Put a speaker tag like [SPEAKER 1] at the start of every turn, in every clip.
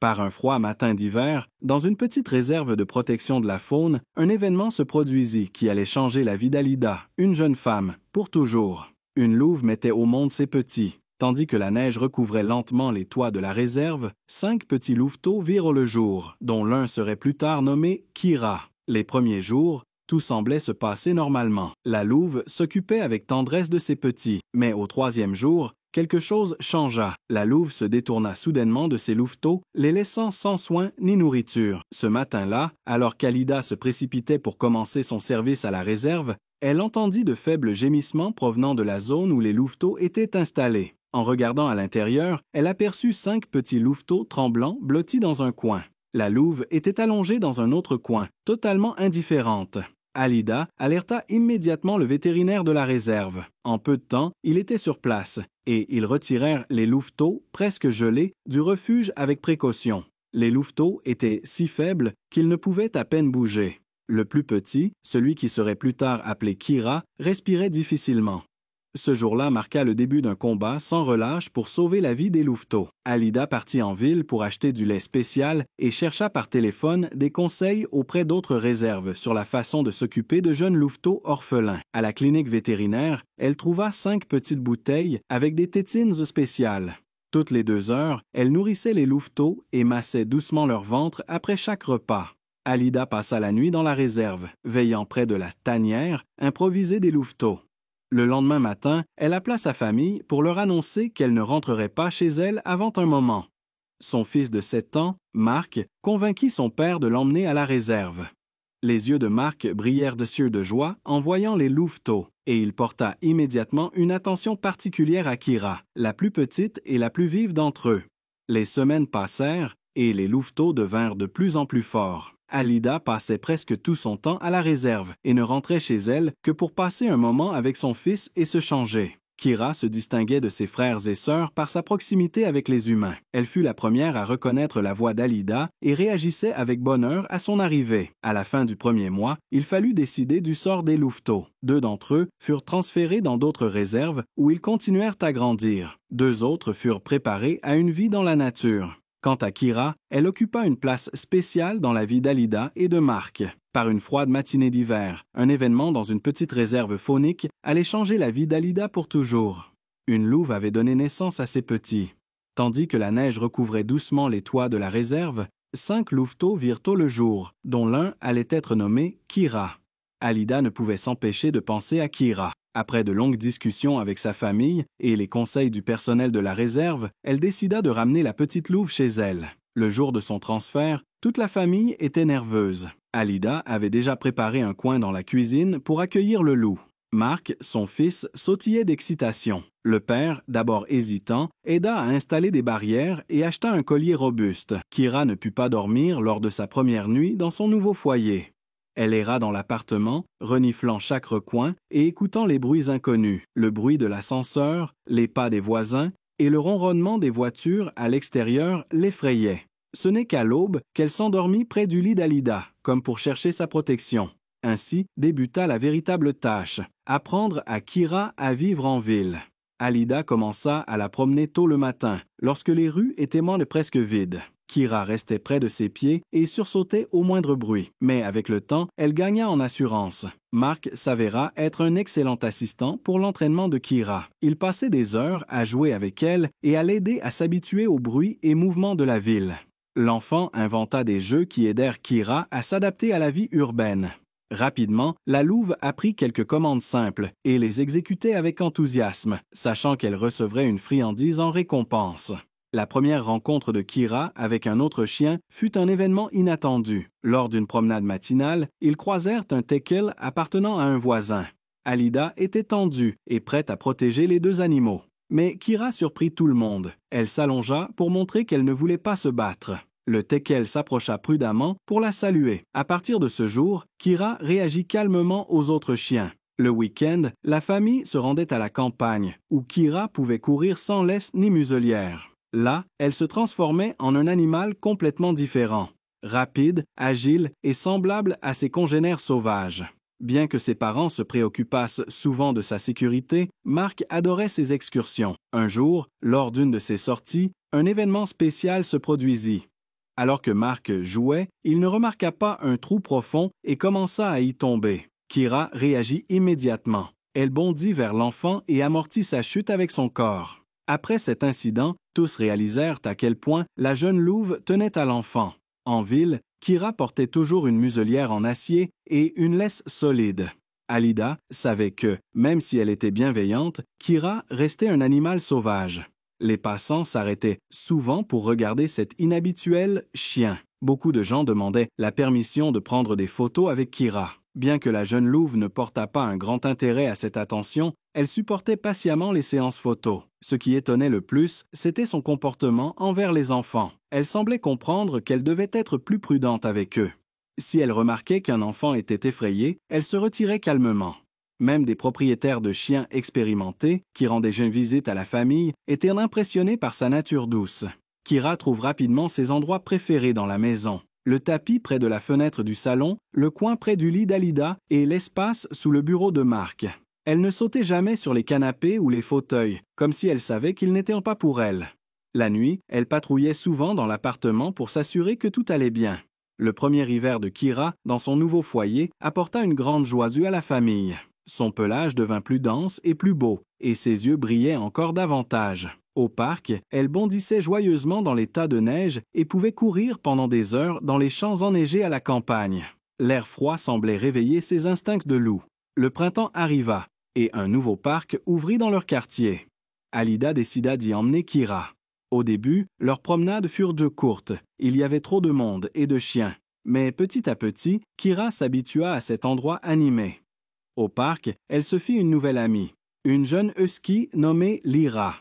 [SPEAKER 1] Par un froid matin d'hiver, dans une petite réserve de protection de la faune, un événement se produisit qui allait changer la vie d'Alida, une jeune femme, pour toujours. Une louve mettait au monde ses petits. Tandis que la neige recouvrait lentement les toits de la réserve, 5 petits louveteaux virent le jour, dont l'un serait plus tard nommé Kira. Les premiers jours, tout semblait se passer normalement. La louve s'occupait avec tendresse de ses petits, mais au 3e jour, quelque chose changea. La louve se détourna soudainement de ses louveteaux, les laissant sans soin ni nourriture. Ce matin-là, alors qu'Alida se précipitait pour commencer son service à la réserve, elle entendit de faibles gémissements provenant de la zone où les louveteaux étaient installés. En regardant à l'intérieur, elle aperçut 5 petits louveteaux tremblants blottis dans un coin. La louve était allongée dans un autre coin, totalement indifférente. Alida alerta immédiatement le vétérinaire de la réserve. En peu de temps, il était sur place, et ils retirèrent les louveteaux, presque gelés, du refuge avec précaution. Les louveteaux étaient si faibles qu'ils ne pouvaient à peine bouger. Le plus petit, celui qui serait plus tard appelé Kira, respirait difficilement. Ce jour-là marqua le début d'un combat sans relâche pour sauver la vie des louveteaux. Alida partit en ville pour acheter du lait spécial et chercha par téléphone des conseils auprès d'autres réserves sur la façon de s'occuper de jeunes louveteaux orphelins. À la clinique vétérinaire, elle trouva 5 petites bouteilles avec des tétines spéciales. Toutes les 2 heures, elle nourrissait les louveteaux et massait doucement leur ventre après chaque repas. Alida passa la nuit dans la réserve, veillant près de la tanière improvisée des louveteaux. Le lendemain matin, elle appela sa famille pour leur annoncer qu'elle ne rentrerait pas chez elle avant un moment. Son fils de 7 ans, Marc, convainquit son père de l'emmener à la réserve. Les yeux de Marc brillèrent de cieux de joie en voyant les louveteaux, et il porta immédiatement une attention particulière à Kira, la plus petite et la plus vive d'entre eux. Les semaines passèrent, et les louveteaux devinrent de plus en plus forts. Alida passait presque tout son temps à la réserve et ne rentrait chez elle que pour passer un moment avec son fils et se changer. Kira se distinguait de ses frères et sœurs par sa proximité avec les humains. Elle fut la première à reconnaître la voix d'Alida et réagissait avec bonheur à son arrivée. À la fin du 1er mois, il fallut décider du sort des louveteaux. 2 d'entre eux furent transférés dans d'autres réserves où ils continuèrent à grandir. 2 autres furent préparés à une vie dans la nature. Quant à Kira, elle occupa une place spéciale dans la vie d'Alida et de Marc. Par une froide matinée d'hiver, un événement dans une petite réserve faunique allait changer la vie d'Alida pour toujours. Une louve avait donné naissance à ses petits. Tandis que la neige recouvrait doucement les toits de la réserve, 5 louveteaux virent tôt le jour, dont l'un allait être nommé Kira. Alida ne pouvait s'empêcher de penser à Kira. Après de longues discussions avec sa famille et les conseils du personnel de la réserve, elle décida de ramener la petite louve chez elle. Le jour de son transfert, toute la famille était nerveuse. Alida avait déjà préparé un coin dans la cuisine pour accueillir le loup. Marc, son fils, sautillait d'excitation. Le père, d'abord hésitant, aida à installer des barrières et acheta un collier robuste. Kira ne put pas dormir lors de sa première nuit dans son nouveau foyer. Elle erra dans l'appartement, reniflant chaque recoin et écoutant les bruits inconnus, le bruit de l'ascenseur, les pas des voisins et le ronronnement des voitures à l'extérieur l'effrayaient. Ce n'est qu'à l'aube qu'elle s'endormit près du lit d'Alida, comme pour chercher sa protection. Ainsi débuta la véritable tâche, apprendre à Kira à vivre en ville. Alida commença à la promener tôt le matin, lorsque les rues étaient presque vides. Kira restait près de ses pieds et sursautait au moindre bruit. Mais avec le temps, elle gagna en assurance. Marc s'avéra être un excellent assistant pour l'entraînement de Kira. Il passait des heures à jouer avec elle et à l'aider à s'habituer aux bruits et mouvements de la ville. L'enfant inventa des jeux qui aidèrent Kira à s'adapter à la vie urbaine. Rapidement, la louve apprit quelques commandes simples et les exécutait avec enthousiasme, sachant qu'elle recevrait une friandise en récompense. La première rencontre de Kira avec un autre chien fut un événement inattendu. Lors d'une promenade matinale, ils croisèrent un teckel appartenant à un voisin. Alida était tendue et prête à protéger les 2 animaux. Mais Kira surprit tout le monde. Elle s'allongea pour montrer qu'elle ne voulait pas se battre. Le teckel s'approcha prudemment pour la saluer. À partir de ce jour, Kira réagit calmement aux autres chiens. Le week-end, la famille se rendait à la campagne, où Kira pouvait courir sans laisse ni muselière. Là, elle se transformait en un animal complètement différent, rapide, agile et semblable à ses congénères sauvages. Bien que ses parents se préoccupassent souvent de sa sécurité, Marc adorait ses excursions. Un jour, lors d'une de ses sorties, un événement spécial se produisit. Alors que Mark jouait, il ne remarqua pas un trou profond et commença à y tomber. Kira réagit immédiatement. Elle bondit vers l'enfant et amortit sa chute avec son corps. Après cet incident, tous réalisèrent à quel point la jeune louve tenait à l'enfant. En ville, Kira portait toujours une muselière en acier et une laisse solide. Alida savait que, même si elle était bienveillante, Kira restait un animal sauvage. Les passants s'arrêtaient souvent pour regarder cet inhabituel chien. Beaucoup de gens demandaient la permission de prendre des photos avec Kira. Bien que la jeune louve ne portât pas un grand intérêt à cette attention, elle supportait patiemment les séances photos. Ce qui étonnait le plus, c'était son comportement envers les enfants. Elle semblait comprendre qu'elle devait être plus prudente avec eux. Si elle remarquait qu'un enfant était effrayé, elle se retirait calmement. Même des propriétaires de chiens expérimentés, qui rendaient une visite à la famille, étaient impressionnés par sa nature douce. Kira trouve rapidement ses endroits préférés dans la maison. Le tapis près de la fenêtre du salon, le coin près du lit d'Alida et l'espace sous le bureau de Mark. Elle ne sautait jamais sur les canapés ou les fauteuils, comme si elle savait qu'ils n'étaient pas pour elle. La nuit, elle patrouillait souvent dans l'appartement pour s'assurer que tout allait bien. Le premier hiver de Kira, dans son nouveau foyer, apporta une grande joie à la famille. Son pelage devint plus dense et plus beau, et ses yeux brillaient encore davantage. Au parc, elle bondissait joyeusement dans les tas de neige et pouvait courir pendant des heures dans les champs enneigés à la campagne. L'air froid semblait réveiller ses instincts de loup. Le printemps arriva, et un nouveau parc ouvrit dans leur quartier. Alida décida d'y emmener Kira. Au début, leurs promenades furent courtes. Il y avait trop de monde et de chiens. Mais petit à petit, Kira s'habitua à cet endroit animé. Au parc, elle se fit une nouvelle amie, une jeune husky nommée Lyra.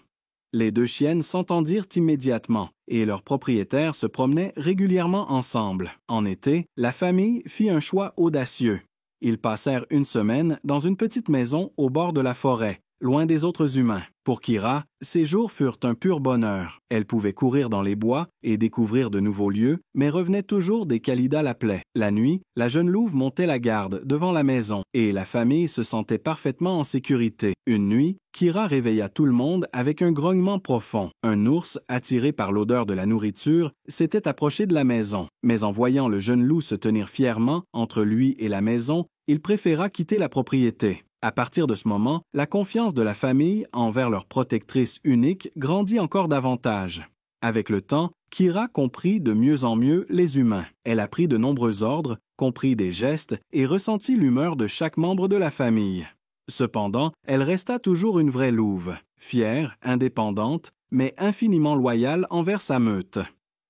[SPEAKER 1] Les deux chiennes s'entendirent immédiatement et leurs propriétaires se promenaient régulièrement ensemble. En été, la famille fit un choix audacieux. Ils passèrent une semaine dans une petite maison au bord de la forêt, loin des autres humains. Pour Kira, ces jours furent un pur bonheur. Elle pouvait courir dans les bois et découvrir de nouveaux lieux, mais revenait toujours dès qu'Alida l'appelait. La nuit, la jeune louve montait la garde devant la maison et la famille se sentait parfaitement en sécurité. Une nuit, Kira réveilla tout le monde avec un grognement profond. Un ours, attiré par l'odeur de la nourriture, s'était approché de la maison. Mais en voyant le jeune loup se tenir fièrement entre lui et la maison, il préféra quitter la propriété. À partir de ce moment, la confiance de la famille envers leur protectrice unique grandit encore davantage. Avec le temps, Kira comprit de mieux en mieux les humains. Elle apprit de nombreux ordres, comprit des gestes et ressentit l'humeur de chaque membre de la famille. Cependant, elle resta toujours une vraie louve, fière, indépendante, mais infiniment loyale envers sa meute.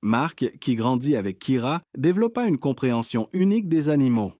[SPEAKER 1] Mark, qui grandit avec Kira, développa une compréhension unique des animaux.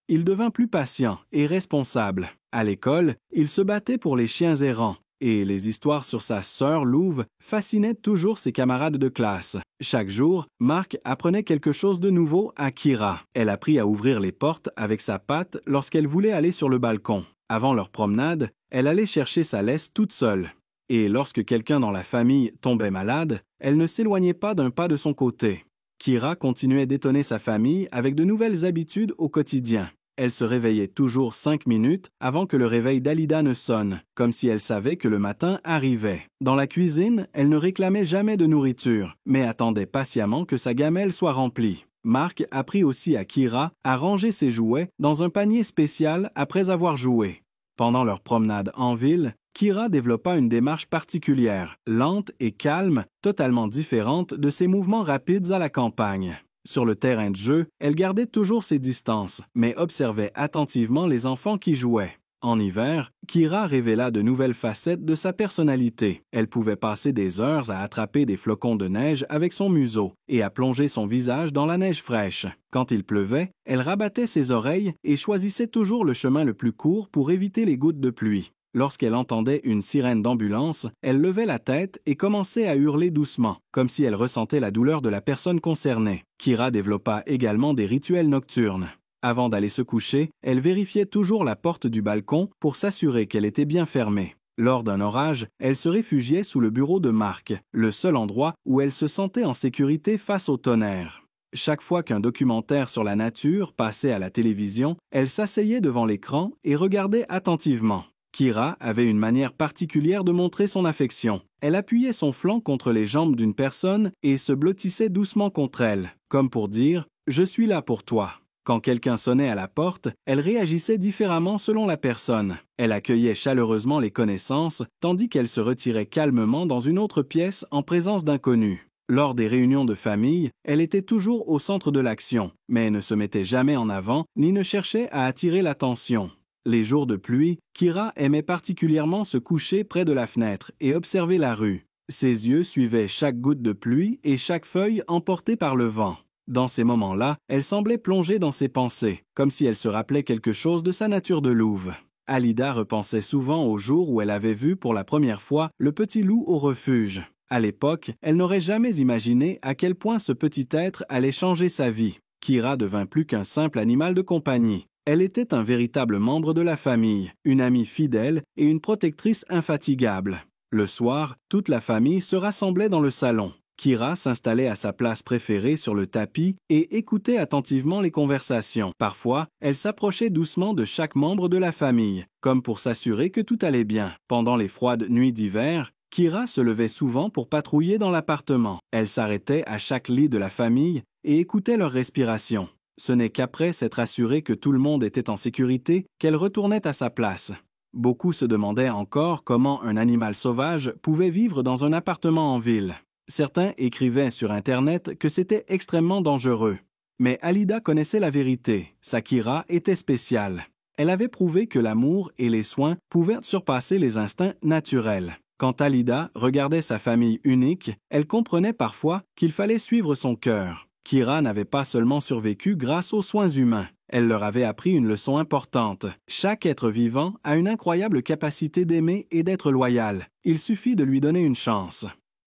[SPEAKER 1] Il devint plus patient et responsable. À l'école, il se battait pour les chiens errants, et les histoires sur sa sœur louve fascinaient toujours ses camarades de classe. Chaque jour, Mark apprenait quelque chose de nouveau à Kira. Elle apprit à ouvrir les portes avec sa patte lorsqu'elle voulait aller sur le balcon. Avant leur promenade, elle allait chercher sa laisse toute seule. Et lorsque quelqu'un dans la famille tombait malade, elle ne s'éloignait pas d'un pas de son côté. Kira continuait d'étonner sa famille avec de nouvelles habitudes au quotidien. Elle se réveillait toujours 5 minutes avant que le réveil d'Alida ne sonne, comme si elle savait que le matin arrivait. Dans la cuisine, elle ne réclamait jamais de nourriture, mais attendait patiemment que sa gamelle soit remplie. Mark apprit aussi à Kira à ranger ses jouets dans un panier spécial après avoir joué. Pendant leur promenade en ville, Kira développa une démarche particulière, lente et calme, totalement différente de ses mouvements rapides à la campagne. Sur le terrain de jeu, elle gardait toujours ses distances, mais observait attentivement les enfants qui jouaient. En hiver, Kira révéla de nouvelles facettes de sa personnalité. Elle pouvait passer des heures à attraper des flocons de neige avec son museau et à plonger son visage dans la neige fraîche. Quand il pleuvait, elle rabattait ses oreilles et choisissait toujours le chemin le plus court pour éviter les gouttes de pluie. Lorsqu'elle entendait une sirène d'ambulance, elle levait la tête et commençait à hurler doucement, comme si elle ressentait la douleur de la personne concernée. Kira développa également des rituels nocturnes. Avant d'aller se coucher, elle vérifiait toujours la porte du balcon pour s'assurer qu'elle était bien fermée. Lors d'un orage, elle se réfugiait sous le bureau de Mark, le seul endroit où elle se sentait en sécurité face au tonnerre. Chaque fois qu'un documentaire sur la nature passait à la télévision, elle s'asseyait devant l'écran et regardait attentivement. Kira avait une manière particulière de montrer son affection. Elle appuyait son flanc contre les jambes d'une personne et se blottissait doucement contre elle. comme pour dire « Je suis là pour toi ». Quand quelqu'un sonnait à la porte, elle réagissait différemment selon la personne. Elle accueillait chaleureusement les connaissances, tandis qu'elle se retirait calmement dans une autre pièce en présence d'inconnus. Lors des réunions de famille, elle était toujours au centre de l'action, mais ne se mettait jamais en avant ni ne cherchait à attirer l'attention. Les jours de pluie, Kira aimait particulièrement se coucher près de la fenêtre et observer la rue. Ses yeux suivaient chaque goutte de pluie et chaque feuille emportée par le vent. Dans ces moments-là, elle semblait plongée dans ses pensées, comme si elle se rappelait quelque chose de sa nature de louve. Alida repensait souvent au jour où elle avait vu pour la première fois le petit loup au refuge. À l'époque, elle n'aurait jamais imaginé à quel point ce petit être allait changer sa vie. Kira devint plus qu'un simple animal de compagnie. Elle était un véritable membre de la famille, une amie fidèle et une protectrice infatigable. Le soir, toute la famille se rassemblait dans le salon. Kira s'installait à sa place préférée sur le tapis et écoutait attentivement les conversations. Parfois, elle s'approchait doucement de chaque membre de la famille, comme pour s'assurer que tout allait bien. Pendant les froides nuits d'hiver, Kira se levait souvent pour patrouiller dans l'appartement. Elle s'arrêtait à chaque lit de la famille et écoutait leur respiration. Ce n'est qu'après s'être assurée que tout le monde était en sécurité qu'elle retournait à sa place. Beaucoup se demandaient encore comment un animal sauvage pouvait vivre dans un appartement en ville. Certains écrivaient sur Internet que c'était extrêmement dangereux. Mais Alida connaissait la vérité. Sa Kira était spéciale. Elle avait prouvé que l'amour et les soins pouvaient surpasser les instincts naturels. Quand Alida regardait sa famille unique, elle comprenait parfois qu'il fallait suivre son cœur. Kira n'avait pas seulement survécu grâce aux soins humains. Elle leur avait appris une leçon importante. Chaque être vivant a une incroyable capacité d'aimer et d'être loyal. Il suffit de lui donner une chance.